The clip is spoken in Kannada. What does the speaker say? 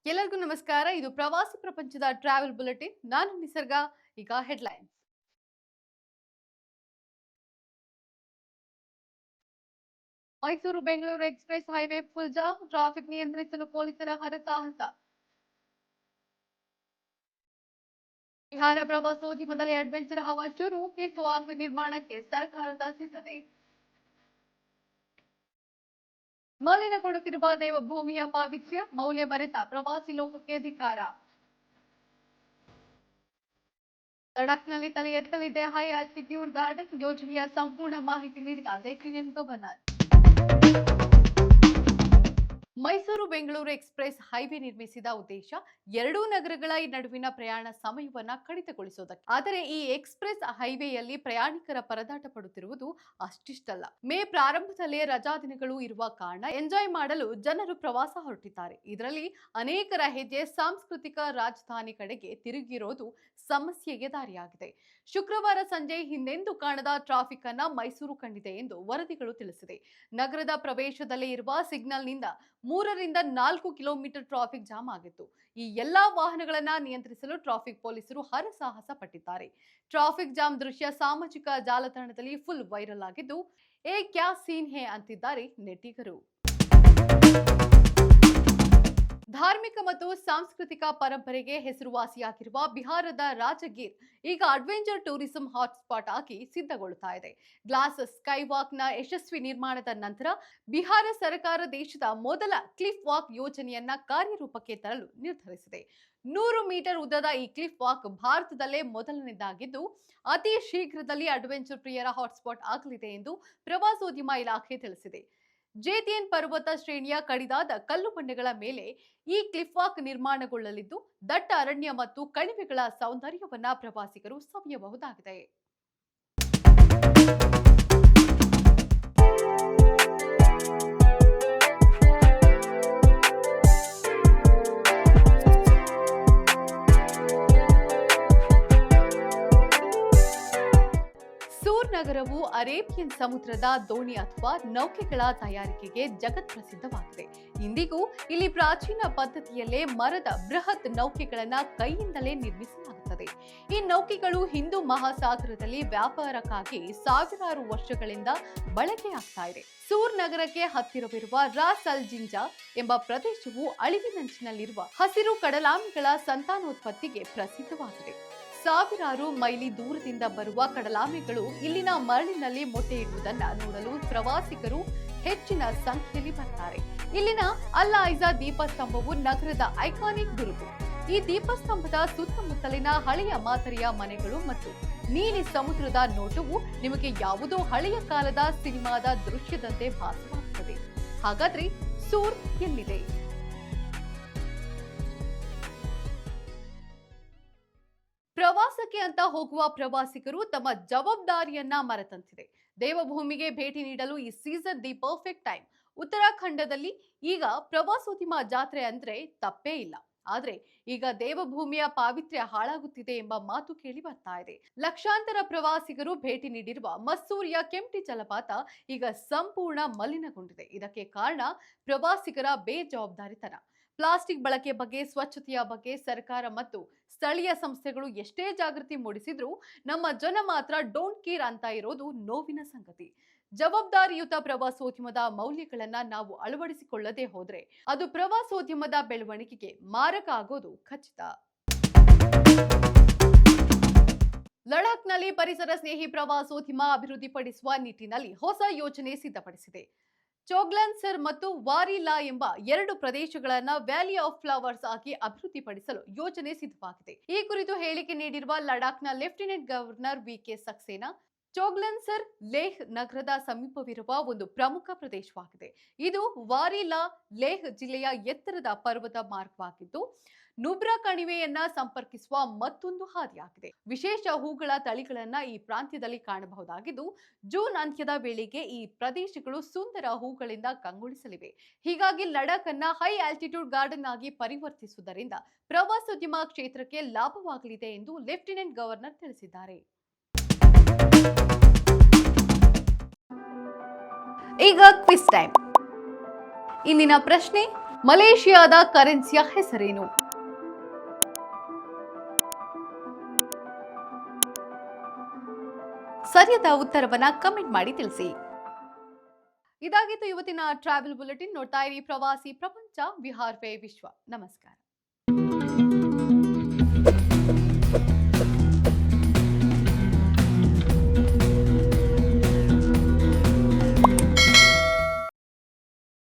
ಎಲ್ಲರಿಗೂ ನಮಸ್ಕಾರ. ಇದು ಪ್ರವಾಸಿ ಪ್ರಪಂಚದ ಟ್ರಾವೆಲ್ ಬುಲೆಟಿನ್. ನಾನು ನಿಸರ್ಗ. ಈಗ headlines. Mysuru Bengaluru express highway full jam, traffic ನಿಯಂತ್ರಿಸಲು ಪೊಲೀಸರ ಹರಸಾಹಸ. ಬಿಹಾರ ಪ್ರವಾಸೋದ್ಯಮದಲ್ಲಿ ಅಡ್ವೆಂಚರ್ ಹವಾ ಶುರು, ಕ್ಲಿಫ್ ವಾಕ್ ನಿರ್ಮಾಣಕ್ಕೆ ಸರ್ಕಾರದ ಸಿದ್ಧತೆ. ಮಲಿನಗೊಳ್ಳುತ್ತಿರುವ ದೇವಭೂಮಿಯ ಪಾವಿತ್ರ್ಯ, ಮೌಲ್ಯ ಮರೆತ ಪ್ರವಾಸಿ ಲೋಕಕ್ಕೆ ಅಧಿಕಾರ. ಲಡಾಖ್ನಲ್ಲಿ ತಲೆ ಎತ್ತಲಿದೆ ಹೈ ಆಲ್ಟಿಟ್ಯೂಡ್ ಗಾರ್ಡನ್, ಯೋಜನೆಯ ಸಂಪೂರ್ಣ ಮಾಹಿತಿ ನೀಡಿದ lieutenant governor. Mysuru Bengaluru express highway ನಿರ್ಮಿಸಿದ ಉದ್ದೇಶ ಎರಡೂ ನಗರಗಳ ನಡುವಿನ ಪ್ರಯಾಣ ಸಮಯವನ್ನ ಕಡಿತಗೊಳಿಸುವುದಕ್ಕೆ. ಆದರೆ ಈ ಎಕ್ಸ್‌ಪ್ರೆಸ್ ಹೈವೇಯಲ್ಲಿ ಪ್ರಯಾಣಿಕರ ಪರದಾಟ ಪಡುತ್ತಿರುವುದು ಅಷ್ಟಿಷ್ಟಲ್ಲ. ಮೇ ಪ್ರಾರಂಭದಲ್ಲೇ ರಜಾ ದಿನಗಳು ಇರುವ ಕಾರಣ ಎಂಜಾಯ್ ಮಾಡಲು ಜನರು ಪ್ರವಾಸ ಹೊರಟಿದ್ದಾರೆ. ಇದರಲ್ಲಿ ಅನೇಕರ ಹೆಜ್ಜೆ ಸಾಂಸ್ಕೃತಿಕ ರಾಜಧಾನಿ ಕಡೆಗೆ ತಿರುಗಿರೋದು ಸಮಸ್ಯೆಗೆ ದಾರಿಯಾಗಿದೆ. ಶುಕ್ರವಾರ ಸಂಜೆ ಹಿಂದೆಂದೂ ಕಾಣದ ಟ್ರಾಫಿಕ್ ಅನ್ನ ಮೈಸೂರು ಕಂಡಿದೆ ಎಂದು ವರದಿಗಳು ತಿಳಿಸಿದೆ. ನಗರದ ಪ್ರವೇಶದಲ್ಲೇ ಇರುವ ಸಿಗ್ನಲ್ನಿಂದ 3 ರಿಂದ 4 ಕಿಲೋಮೀಟರ್ ಟ್ರಾಫಿಕ್ ಜಾಮ್ ಆಗಿತ್ತು. ಈ ಎಲ್ಲಾ ವಾಹನಗಳನ್ನ ನಿಯಂತ್ರಿಸಲು ಟ್ರಾಫಿಕ್ ಪೊಲೀಸರು ಹರಸಾಹಸ ಪಟ್ಟಿದ್ದಾರೆ. ಟ್ರಾಫಿಕ್ ಜಾಮ್ ದೃಶ್ಯ ಸಾಮಾಜಿಕ ಜಾಲತಾಣದಲ್ಲಿ ಫುಲ್ ವೈರಲ್ ಆಗಿದ್ದು, ಏ ಕ್ಯಾ ಸೀನ್ ಹೇ ಅಂತಿದ್ದಾರೆ ನೆಟ್ಟಿಗರು. ಧಾರ್ಮಿಕ ಮತ್ತು ಸಾಂಸ್ಕೃತಿಕ ಪರಂಪರೆಗೆ ಹೆಸರುವಾಸಿಯಾಗಿರುವ ಬಿಹಾರದ ರಾಜಗೀರ್ ಈಗ ಅಡ್ವೆಂಚರ್ ಟೂರಿಸಂ ಹಾಟ್ಸ್ಪಾಟ್ ಆಗಿ ಸಿದ್ಧಗೊಳ್ಳುತ್ತಾ ಇದೆ. ಗ್ಲಾಸ್ ಸ್ಕೈ ವಾಕ್ನ ಯಶಸ್ವಿ ನಿರ್ಮಾಣದ ನಂತರ ಬಿಹಾರ ಸರ್ಕಾರ ದೇಶದ ಮೊದಲ ಕ್ಲಿಫ್ ವಾಕ್ ಯೋಜನೆಯನ್ನ ಕಾರ್ಯರೂಪಕ್ಕೆ ತರಲು ನಿರ್ಧರಿಸಿದೆ. 100 ಮೀಟರ್ ಉದ್ದದ ಈ ಕ್ಲಿಫ್ ವಾಕ್ ಭಾರತದಲ್ಲೇ ಮೊದಲನೇದಾಗಿದ್ದು, ಅತಿ ಶೀಘ್ರದಲ್ಲಿ ಅಡ್ವೆಂಚರ್ ಪ್ರಿಯರ ಹಾಟ್ಸ್ಪಾಟ್ ಆಗಲಿದೆ ಎಂದು ಪ್ರವಾಸೋದ್ಯಮ ಇಲಾಖೆ ತಿಳಿಸಿದೆ. ಜೇತಿಯನ್ ಪರ್ವತ ಶ್ರೇಣಿಯ ಕಡಿದಾದ ಕಲ್ಲು ಬಂಡೆಗಳ ಮೇಲೆ ಈ ಕ್ಲಿಫ್ ವಾಕ್ ನಿರ್ಮಾಣಗೊಳ್ಳಲಿದ್ದು, ದಟ್ಟ ಅರಣ್ಯ ಮತ್ತು ಕಣಿವೆಗಳ ಸೌಂದರ್ಯವನ್ನ ಪ್ರವಾಸಿಗರು ಸವಿಯಬಹುದಾಗಿದೆ. ನಗರವು ಅರೇಬಿಯನ್ ಸಮುದ್ರದ ದೋಣಿ ಅಥವಾ ನೌಕೆಗಳ ತಯಾರಿಕೆಗೆ ಜಗತ್ ಪ್ರಸಿದ್ಧವಾಗಿದೆ. ಇಂದಿಗೂ ಇಲ್ಲಿ ಪ್ರಾಚೀನ ಪದ್ಧತಿಯಲ್ಲೇ ಮರದ ಬೃಹತ್ ನೌಕೆಗಳನ್ನ ಕೈಯಿಂದಲೇ ನಿರ್ಮಿಸಲಾಗುತ್ತದೆ. ಈ ನೌಕೆಗಳು ಹಿಂದೂ ಮಹಾಸಾಗರದಲ್ಲಿ ವ್ಯಾಪಾರಕ್ಕಾಗಿ ಸಾವಿರಾರು ವರ್ಷಗಳಿಂದ ಬಳಕೆಯಾಗ್ತಾ ಇದೆ. ಸೂರ್ ನಗರಕ್ಕೆ ಹತ್ತಿರವಿರುವ ರಾಸ್ ಅಲ್ ಜಿಂಜಾ ಎಂಬ ಪ್ರದೇಶವು ಅಳಿವಿನಂಚಿನಲ್ಲಿರುವ ಹಸಿರು ಕಡಲಾಮೆಗಳ ಸಂತಾನೋತ್ಪತ್ತಿಗೆ ಪ್ರಸಿದ್ಧವಾಗಿದೆ. ಸಾವಿರಾರು ಮೈಲಿ ದೂರದಿಂದ ಬರುವ ಕಡಲಾಮೆಗಳು ಇಲ್ಲಿನ ಮರಳಿನಲ್ಲಿ ಮೊಟ್ಟೆ ಇಡುವುದನ್ನ ನೋಡಲು ಪ್ರವಾಸಿಗರು ಹೆಚ್ಚಿನ ಸಂಖ್ಯೆಯಲ್ಲಿ ಬರ್ತಾರೆ. ಇಲ್ಲಿನ ಅಲ್ ಐಜಾ ದೀಪಸ್ತಂಭವು ನಗರದ ಐಕಾನಿಕ್ ಗುರುತು. ಈ ದೀಪಸ್ತಂಭದ ಸುತ್ತಮುತ್ತಲಿನ ಹಳೆಯ ಮಾದರಿಯ ಮನೆಗಳು ಮತ್ತು ನೀಲಿ ಸಮುದ್ರದ ನೋಟವು ನಿಮಗೆ ಯಾವುದೋ ಹಳೆಯ ಕಾಲದ ಸಿನಿಮಾದ ದೃಶ್ಯದಂತೆ ಭಾಸವಾಗುತ್ತದೆ. ಹಾಗಾದ್ರೆ ಸೂರ್ ಎಲ್ಲಿದೆ? ಪ್ರವಾಸಕ್ಕೆ ಅಂತ ಹೋಗುವ ಪ್ರವಾಸಿಗರು ತಮ್ಮ ಜವಾಬ್ದಾರಿಯನ್ನ ಮರೆತಂತಿದೆ. ದೇವಭೂಮಿಗೆ ಭೇಟಿ ನೀಡಲು ಈ ಸೀಸನ್ ದಿ ಪರ್ಫೆಕ್ಟ್ ಟೈಮ್. ಉತ್ತರಾಖಂಡದಲ್ಲಿ ಈಗ ಪ್ರವಾಸೋದ್ಯಮ ಜಾತ್ರೆ ಅಂದ್ರೆ ತಪ್ಪೇ ಇಲ್ಲ. ಆದ್ರೆ ಈಗ ದೇವಭೂಮಿಯ ಪಾವಿತ್ರ್ಯ ಹಾಳಾಗುತ್ತಿದೆ ಎಂಬ ಮಾತು ಕೇಳಿ ಬರ್ತಾ ಇದೆ. ಲಕ್ಷಾಂತರ ಪ್ರವಾಸಿಗರು ಭೇಟಿ ನೀಡಿರುವ ಮಸ್ಸೂರಿಯ ಕೆಂಪ್ಟಿ ಜಲಪಾತ ಈಗ ಸಂಪೂರ್ಣ ಮಲಿನಗೊಂಡಿದೆ. ಇದಕ್ಕೆ ಕಾರಣ ಪ್ರವಾಸಿಗರ ಬೇಜವಾಬ್ದಾರಿತನ. ಪ್ಲಾಸ್ಟಿಕ್ ಬಳಕೆ ಬಗ್ಗೆ, ಸ್ವಚ್ಛತೆಯ ಬಗ್ಗೆ ಸರ್ಕಾರ ಮತ್ತು ಸ್ಥಳೀಯ ಸಂಸ್ಥೆಗಳು ಎಷ್ಟೇ ಜಾಗೃತಿ ಮೂಡಿಸಿದ್ರೂ ನಮ್ಮ ಜನ ಮಾತ್ರ ಡೋಂಟ್ ಕೇರ್ ಅಂತ ಇರೋದು ನೋವಿನ ಸಂಗತಿ. ಜವಾಬ್ದಾರಿಯುತ ಪ್ರವಾಸೋದ್ಯಮದ ಮೌಲ್ಯಗಳನ್ನ ನಾವು ಅಳವಡಿಸಿಕೊಳ್ಳದೆ ಹೋದ್ರೆ ಅದು ಪ್ರವಾಸೋದ್ಯಮದ ಬೆಳವಣಿಗೆಗೆ ಮಾರಕ ಆಗೋದು ಖಚಿತ. ಲಡಾಖ್ನಲ್ಲಿ ಪರಿಸರ ಸ್ನೇಹಿ ಪ್ರವಾಸೋದ್ಯಮ ಅಭಿವೃದ್ಧಿಪಡಿಸುವ ನಿಟ್ಟಿನಲ್ಲಿ ಹೊಸ ಯೋಜನೆ ಸಿದ್ಧಪಡಿಸಿದೆ. ಚೋಗ್ಲಾನ್ಸರ್ ಮತ್ತು ವಾರಿಲಾ ಎಂಬ 2 ಪ್ರದೇಶಗಳನ್ನ ವ್ಯಾಲಿ ಆಫ್ ಫ್ಲವರ್ಸ್ ಆಗಿ ಅಭಿವೃದ್ಧಿಪಡಿಸಲು ಯೋಜನೆ ಸಿದ್ಧವಾಗಿದೆ. ಈ ಕುರಿತು ಹೇಳಿಕೆ ನೀಡಿರುವ ಲಡಾಖ್ನ lieutenant governor V K. Saxena, Choglamsar Leh ನಗರದ ಸಮೀಪವಿರುವ ಒಂದು ಪ್ರಮುಖ ಪ್ರದೇಶವಾಗಿದೆ. ಇದು ವಾರಿಲಾ ಲೇಹ್ ಜಿಲ್ಲೆಯ ಎತ್ತರದ ಪರ್ವತ ಮಾರ್ಗವಾಗಿದ್ದು, ನುಬ್ರಾ ಕಣಿವೆಯನ್ನ ಸಂಪರ್ಕಿಸುವ ಮತ್ತೊಂದು ಹಾದಿಯಾಗಿದೆ. ವಿಶೇಷ ಹೂಗಳ ತಳಿಗಳನ್ನ ಈ ಪ್ರಾಂತ್ಯದಲ್ಲಿ ಕಾಣಬಹುದಾಗಿದ್ದು, ಜೂನ್ ಅಂತ್ಯದ ವೇಳೆಗೆ ಈ ಪ್ರದೇಶಗಳು ಸುಂದರ ಹೂಗಳಿಂದ ಕಂಗೊಳಿಸಲಿವೆ. ಹೀಗಾಗಿ ಲಡಾಖ್ ಅನ್ನ ಹೈ ಆಲ್ಟಿಟ್ಯೂಡ್ ಗಾರ್ಡನ್ ಆಗಿ ಪರಿವರ್ತಿಸುವುದರಿಂದ ಪ್ರವಾಸೋದ್ಯಮ ಕ್ಷೇತ್ರಕ್ಕೆ ಲಾಭವಾಗಲಿದೆ ಎಂದು ಲೆಫ್ಟಿನೆಂಟ್ ಗವರ್ನರ್ ತಿಳಿಸಿದ್ದಾರೆ. ಈಗ ಕ್ವಿಸ್ ಟೈಮ್. ಇಂದಿನ ಪ್ರಶ್ನೆ, ಮಲೇಷಿಯಾದ ಕರೆನ್ಸಿಯ ಹೆಸರೇನು? ಸರಿಯಾದ ಉತ್ತರವನ್ನ ಕಮೆಂಟ್ ಮಾಡಿ ತಿಳಿಸಿ. ಇದಾಗಿತ್ತು ಇವತ್ತಿನ ಟ್ರಾವೆಲ್ ಬುಲೆಟಿನ್. ನೋಡ್ತಾ ಇರಿ ಪ್ರವಾಸಿ ಪ್ರಪಂಚ, ವಿಹಾರ್ ವೇ ವಿಶ್ವ. ನಮಸ್ಕಾರ.